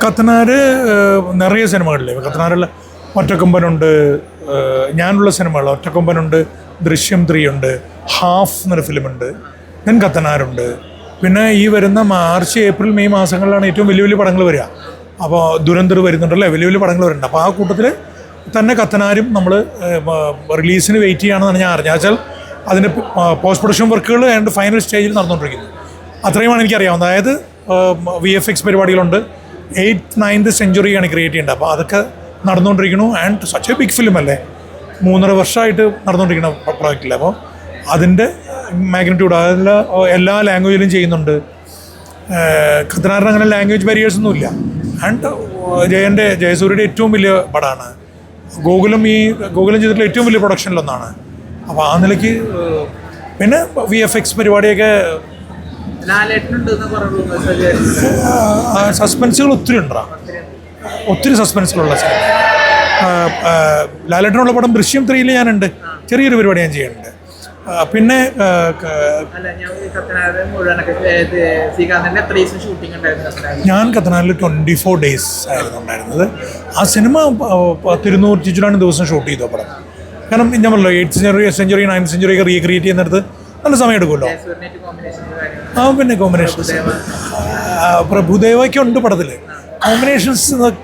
കത്തനാർ നിറയെ സിനിമകളില്ലേ. കത്തനാറിൽ ഒറ്റക്കൊമ്പനുണ്ട്, ഞാനുള്ള സിനിമകൾ ഒറ്റക്കൊമ്പനുണ്ട്, ദൃശ്യം 3 ഉണ്ട്, ഹാഫ് എന്നൊരു ഫിലിമുണ്ട്, ദെൻ കത്തനാരുണ്ട്. പിന്നെ ഈ വരുന്ന മാർച്ച് ഏപ്രിൽ മെയ് മാസങ്ങളിലാണ് ഏറ്റവും വലിയ വലിയ പടങ്ങൾ വരിക. അപ്പോൾ ദുരന്തർ വരുന്നുണ്ടല്ലേ, വലിയ വലിയ പടങ്ങൾ വരുന്നുണ്ട്. അപ്പോൾ ആ കൂട്ടത്തിൽ തന്നെ കത്തനാരും നമ്മൾ റിലീസിന് വെയിറ്റ് ചെയ്യുകയാണെന്നാണ് ഞാൻ അറിഞ്ഞത്. വെച്ചാൽ അതിൻ്റെ പോസ്റ്റ് പ്രൊഡക്ഷൻ വർക്കുകൾ ഏതാണ്ട് ഫൈനൽ സ്റ്റേജിൽ നടന്നുകൊണ്ടിരിക്കുന്നു. അത്രയുമാണ് എനിക്കറിയാവുന്നത്. അതായത് VFX പരിപാടികളുണ്ട്, 8th 9th സെഞ്ച്വറിയാണ് ക്രിയേറ്റ് ചെയ്യേണ്ടത്. അപ്പോൾ അതൊക്കെ നടന്നുകൊണ്ടിരിക്കുന്നു. And such a big film അല്ലേ, 3.5 വർഷമായിട്ട് നടന്നുകൊണ്ടിരിക്കുന്ന പ്രോജക്റ്റില്ല. അപ്പോൾ അതിൻ്റെ മാഗ്നിറ്റ്യൂഡ് അതിൽ എല്ലാ ലാംഗ്വേജിലും ചെയ്യുന്നുണ്ട്. കത്തനാറിന് അങ്ങനെ ലാംഗ്വേജ് ബാരിയേഴ്സ് ഒന്നുമില്ല. ആൻഡ് ജയസൂര്യയുടെ ഏറ്റവും വലിയ പടമാണ്. ഗോകുലം ചെയ്തിട്ടുള്ള ഏറ്റവും വലിയ പ്രൊഡക്ഷനിലൊന്നാണ്. അപ്പോൾ ആ നിലയ്ക്ക് പിന്നെ VFX പരിപാടിയൊക്കെ സസ്പെൻസുകൾ ഒത്തിരി ഉണ്ടാ, ഒത്തിരി സസ്പെൻസുകളുള്ള സിനിമ. ലാലേട്ടനുള്ള പടം ദൃശ്യം 3 ഞാനുണ്ട്, ചെറിയൊരു പരിപാടി ഞാൻ ചെയ്യുന്നുണ്ട്. പിന്നെ ഞാൻ കത്തനാറിൽ 24 days ആയിരുന്നു ഉണ്ടായിരുന്നത്. ആ സിനിമ 200 ദിവസം ഷൂട്ട് ചെയ്തു പടം. കാരണം ഞാൻ പറഞ്ഞല്ലോ 8th സെഞ്ച്വറി 9th സെഞ്ച്വറി ഒക്കെ റീക്രിയേറ്റ് ചെയ്യുന്നിടത്ത് നല്ല സമയം എടുക്കുമല്ലോ. പിന്നെ കോമ്പിനേഷൻസ് പ്രഭുദേവയ്ക്ക് ഉണ്ട് പടത്തിൽ.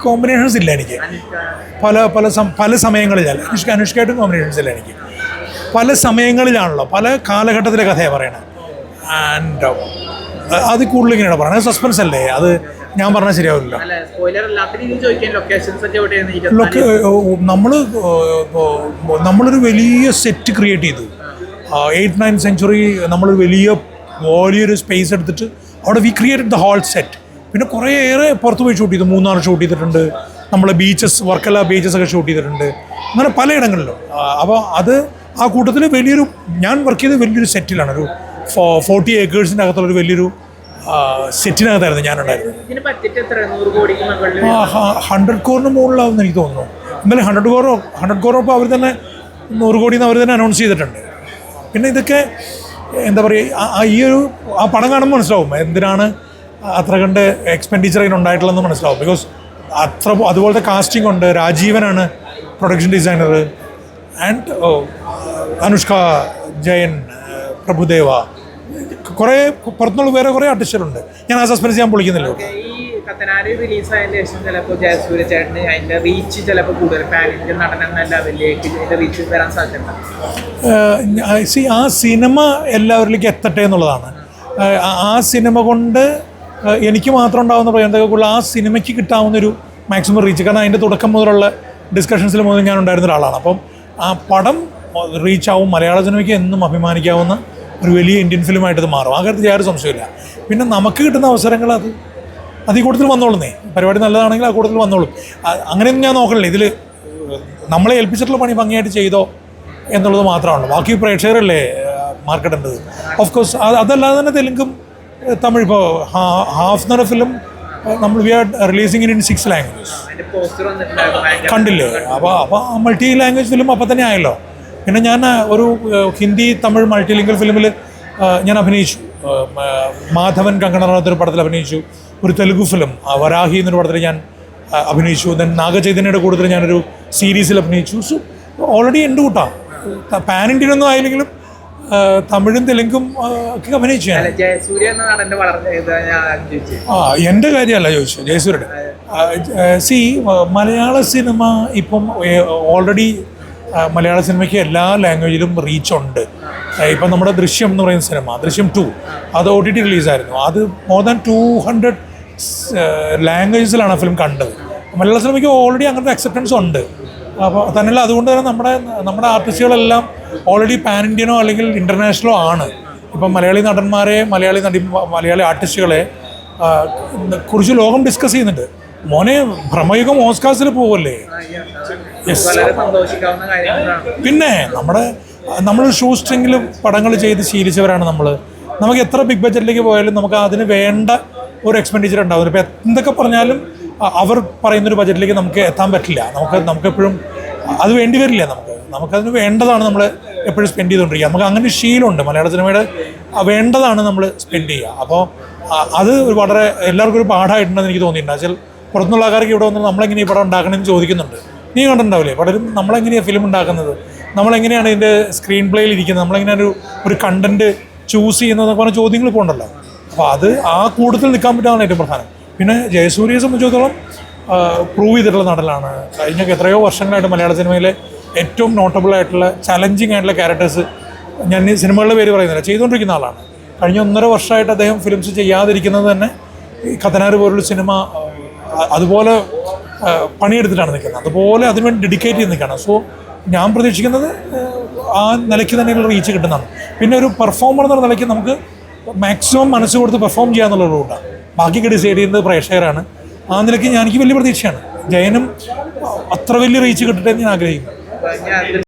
കോമ്പിനേഷൻസ് ഇല്ല എനിക്ക് പല സമയങ്ങളിലല്ല. അനുഷ്കയായിട്ടും കോമ്പിനേഷൻസ് ഇല്ല എനിക്ക്. പല സമയങ്ങളിലാണല്ലോ, പല കാലഘട്ടത്തിലെ കഥയാണ് പറയണത്. ആൻഡ് അത് കൂടുതൽ ഇങ്ങനെയാണ് പറയുന്നത്. സസ്പെൻസ് അല്ലേ, അത് ഞാൻ പറഞ്ഞാൽ ശരിയാവില്ല. നമ്മളൊരു വലിയ സെറ്റ് ക്രിയേറ്റ് ചെയ്തു. 8th 9th സെഞ്ച്വറി നമ്മളൊരു വലിയൊരു സ്പേസ് എടുത്തിട്ട് അവിടെ we created the whole set. പിന്നെ കുറേയേറെ പുറത്ത് പോയി ഷൂട്ട് ചെയ്തു. മൂന്നാർ ഷൂട്ട് ചെയ്തിട്ടുണ്ട്, നമ്മളെ ബീച്ചസ്, വർക്കല ബീച്ചസ് ഒക്കെ ഷൂട്ട് ചെയ്തിട്ടുണ്ട്, അങ്ങനെ പലയിടങ്ങളിലും. അപ്പോൾ അത് ആ കൂട്ടത്തിൽ ഞാൻ വർക്ക് ചെയ്ത് വലിയൊരു സെറ്റിലാണ്. ഒരു 40 acres അകത്തുള്ളൊരു വലിയൊരു സെറ്റിനകത്തായിരുന്നു ഞാനുണ്ടായിരുന്നത്. 100 crore മുകളിലാവുമെന്ന് എനിക്ക് തോന്നുന്നു. എന്നാലും 100 crore അവർ തന്നെ 100 കോടി അവർ തന്നെ അനൗൺസ് ചെയ്തിട്ടുണ്ട്. പിന്നെ ഇതൊക്കെ എന്താ പറയുക, ആ പടം കാണുമ്പോൾ മനസ്സിലാവും എന്തിനാണ് അത്ര കണ്ട് എക്സ്പെൻഡിച്ചർ അതിനുണ്ടായിട്ടുള്ളതെന്ന് മനസ്സിലാവും. ബിക്കോസ് അതുപോലത്തെ കാസ്റ്റിംഗ് ഉണ്ട്. രാജീവനാണ് production designer. And Anushka, Jayan, Prabhudeva, കുറേ പുറത്തുനിന്നുള്ള വേറെ കുറേ ആർട്ടിസ്റ്റുകളുണ്ട്. ഞാൻ ആ സസ്പെൻസ് ഞാൻ പൊളിക്കുന്നില്ല. കത്തനാര് റിലീസായതിന് ശേഷം ചിലപ്പോൾ ജയസൂര്യ ചേട്ടന് അതിൻ്റെ റീച്ച് ചിലപ്പോൾ കൂടുതൽ പാൻ ഇന്ത്യൻ നടൻ എന്ന ലെവലിലേക്ക് ഇതിൻ്റെ റീച്ച് വരാൻ സാധ്യത. ആ സിനിമ എല്ലാവരിലേക്ക് എത്തട്ടെ എന്നുള്ളതാണ്. ആ സിനിമ കൊണ്ട് എനിക്ക് മാത്രം ഉണ്ടാകുന്ന പ്രയോജനത്തെക്കുള്ള ആ സിനിമയ്ക്ക് കിട്ടാവുന്നൊരു മാക്സിമം റീച്ച്. കാരണം അതിൻ്റെ തുടക്കം മുതലുള്ള ഡിസ്കഷൻസിൽ മുതൽ ഞാൻ ഉണ്ടായിരുന്ന ഒരാളാണ്. അപ്പം ആ പടം റീച്ചാവും. മലയാള സിനിമയ്ക്ക് എന്നും അഭിമാനിക്കാവുന്ന ഒരു വലിയ ഇന്ത്യൻ ഫിലിമായിട്ടത് മാറും. ആ കാര്യത്തിൽ യാതൊരു സംശയമില്ല. പിന്നെ നമുക്ക് കിട്ടുന്ന അവസരങ്ങൾ അത് ഈ കൂട്ടത്തിൽ വന്നോളുന്നേ. പരിപാടി നല്ലതാണെങ്കിൽ ആ കൂട്ടത്തിൽ വന്നോളും. അങ്ങനെയൊന്നും ഞാൻ നോക്കണില്ല. ഇതിൽ നമ്മളെ ഏൽപ്പിച്ചിട്ടുള്ള പണി ഭംഗിയായിട്ട് ചെയ്തോ എന്നുള്ളത് മാത്രമാണ്. ബാക്കി പ്രേക്ഷകരല്ലേ മാർക്കറ്റേണ്ടത്. ഓഫ് കോഴ്സ് അതല്ലാതെ തന്നെ തെലുങ്കും തമിഴ്, ഇപ്പോൾ ഹാഫ് എന്നൊരു ഫിലിം നമ്മൾ we are releasing in 6 languages കണ്ടില്ലേ. അപ്പോൾ മൾട്ടി ലാംഗ്വേജ് ഫിലിം അപ്പം തന്നെ ആയല്ലോ. പിന്നെ ഞാൻ ഒരു ഹിന്ദി തമിഴ് മൾട്ടി ലിംഗ്വൽ ഫിലിമിൽ ഞാൻ അഭിനയിച്ചു. മാധവൻ കങ്കണ ഒരു പടത്തിൽ അഭിനയിച്ചു. ഒരു തെലുഗു ഫിലിം വരാഹി എന്നൊരു പടത്തിൽ ഞാൻ അഭിനയിച്ചു. ദെൻ നാഗചൈതന്യയുടെ കൂടുതൽ ഞാനൊരു സീരീസിൽ അഭിനയിച്ചു. സോ ഓൾറെഡി ഉണ്ട് കൂട്ടാ. പാൻ ഇന്ത്യൻ ഒന്നും ആയില്ലെങ്കിലും തമിഴും തെലുങ്കും ഒക്കെ അഭിനയിച്ചു ഞാൻ. എൻ്റെ കാര്യമല്ല ചോദിച്ചത്, ജയസൂര്യയുടെ. മലയാള സിനിമ ഇപ്പം ഓൾറെഡി മലയാള സിനിമയ്ക്ക് എല്ലാ ലാംഗ്വേജിലും റീച്ചുണ്ട്. ഇപ്പം നമ്മുടെ ദൃശ്യം എന്ന് പറയുന്ന സിനിമ, ദൃശ്യം 2, അത് OTT റിലീസായിരുന്നു. അത് മോർ ദാൻ 200 ലാംഗ്വേജസിലാണ് ആ ഫിലിം കണ്ടത്. മലയാള സിനിമയ്ക്ക് ഓൾറെഡി അങ്ങനത്തെ അക്സെപ്റ്റൻസ് ഉണ്ട്. അപ്പോൾ തന്നെയല്ല, അതുകൊണ്ട് തന്നെ നമ്മുടെ ആർട്ടിസ്റ്റുകളെല്ലാം ഓൾറെഡി പാൻ ഇന്ത്യനോ അല്ലെങ്കിൽ ഇൻ്റർനാഷണലോ ആണ്. ഇപ്പം മലയാളി നടന്മാരെ, മലയാളി ആർട്ടിസ്റ്റുകളെ കുറിച്ച് ലോകം ഡിസ്കസ് ചെയ്യുന്നുണ്ട്. മോനെ ഭ്രമയുഗം ഓസ്കാർസിൽ പോവല്ലേ. പിന്നെ നമ്മൾ ഷൂ സ്ട്രിങ്ങിൽ പടങ്ങൾ ചെയ്ത് ശീലിച്ചവരാണ് നമ്മൾ. നമുക്ക് എത്ര ബിഗ് ബഡ്ജറ്റിലേക്ക് പോയാലും നമുക്ക് അതിന് വേണ്ട ഒരു എക്സ്പെൻഡിച്ചർ ഉണ്ടാവും. ഇപ്പോൾ എന്തൊക്കെ പറഞ്ഞാലും അവർ പറയുന്നൊരു ബഡ്ജറ്റിലേക്ക് നമുക്ക് എത്താൻ പറ്റില്ല. നമുക്കെപ്പോഴും അത് വേണ്ടി വരില്ല. നമുക്കതിന് വേണ്ടതാണ് നമ്മൾ എപ്പോഴും സ്പെൻഡ് ചെയ്തുകൊണ്ടിരിക്കുക. നമുക്ക് അങ്ങനെ ഒരു ശീലമുണ്ട് മലയാള സിനിമയുടെ, വേണ്ടതാണ് നമ്മൾ സ്പെൻഡ് ചെയ്യുക. അപ്പോൾ അത് വളരെ എല്ലാവർക്കും ഒരു പാഠമായിട്ടുണ്ടെന്ന് എനിക്ക് തോന്നിയിട്ടുണ്ട്. വെച്ചാൽ പുറത്തുനിന്നുള്ള ആൾക്കാർക്ക് ഇവിടെ വന്ന് നമ്മളെങ്ങനെ ഈ പടം ഉണ്ടാക്കണമെന്ന് ചോദിക്കുന്നുണ്ട്. നീ കണ്ടിട്ടുണ്ടാവില്ലേ പലരും നമ്മളെങ്ങനെയാണ് ഫിലിം ഉണ്ടാക്കുന്നത്, നമ്മളെങ്ങനെയാണ് ഇതിൻ്റെ സ്ക്രീൻ പ്ലേയിൽ ഇരിക്കുന്നത്, നമ്മളെങ്ങനെയാണ് ഒരു കണ്ടൻറ്റ് ചൂസ് ചെയ്യുന്നതെന്നൊക്കെ പറഞ്ഞ ചോദ്യങ്ങൾ ഇപ്പോൾ ഉണ്ടല്ലോ. അപ്പോൾ അത് ആ കൂട്ടത്തിൽ നിൽക്കാൻ പറ്റാതാണ് ഏറ്റവും പ്രധാനം. പിന്നെ ജയസൂര്യയെ സംബന്ധിച്ചിടത്തോളം പ്രൂവ് ചെയ്തിട്ടുള്ള നടനാണ്. കഴിഞ്ഞ എത്രയോ വർഷങ്ങളായിട്ട് മലയാള സിനിമയിലെ ഏറ്റവും നോട്ടബിൾ ആയിട്ടുള്ള ചലഞ്ചിങ് ആയിട്ടുള്ള ക്യാരക്ടേഴ്സ്, ഞാൻ ഈ സിനിമകളുടെ പേര് പറയുന്നില്ല, ചെയ്തുകൊണ്ടിരിക്കുന്ന ആളാണ്. കഴിഞ്ഞ 1.5 വർഷമായിട്ട് അദ്ദേഹം ഫിലിംസ് ചെയ്യാതിരിക്കുന്നത് തന്നെ ഈ കത്തനാർ പോലുള്ള സിനിമ അതുപോലെ പണിയെടുത്തിട്ടാണ് നിൽക്കുന്നത്, അതുപോലെ അതിനുവേണ്ടി ഡെഡിക്കേറ്റ് ചെയ്ത് നിൽക്കുകയാണ്. സോ ഞാൻ പ്രതീക്ഷിക്കുന്നത് ആ നിലയ്ക്ക് തന്നെയുള്ള റീച്ച് കിട്ടുന്നതാണ്. പിന്നെ ഒരു പെർഫോമർ എന്നുള്ള നിലയ്ക്ക് നമുക്ക് മാക്സിമം മനസ്സ് കൊടുത്ത് പെർഫോം ചെയ്യാന്നുള്ള റൂട്ടാണ്. ബാക്കിയൊക്കെ ഡിസൈഡ് ചെയ്യുന്നത് പ്രേക്ഷകരാണ്. ആ നിലയ്ക്ക് എനിക്ക് വലിയ പ്രതീക്ഷയാണ്. ജയനും അത്ര വലിയ റീച്ച് കിട്ടട്ടെ എന്ന് ഞാൻ ആഗ്രഹിക്കുന്നു.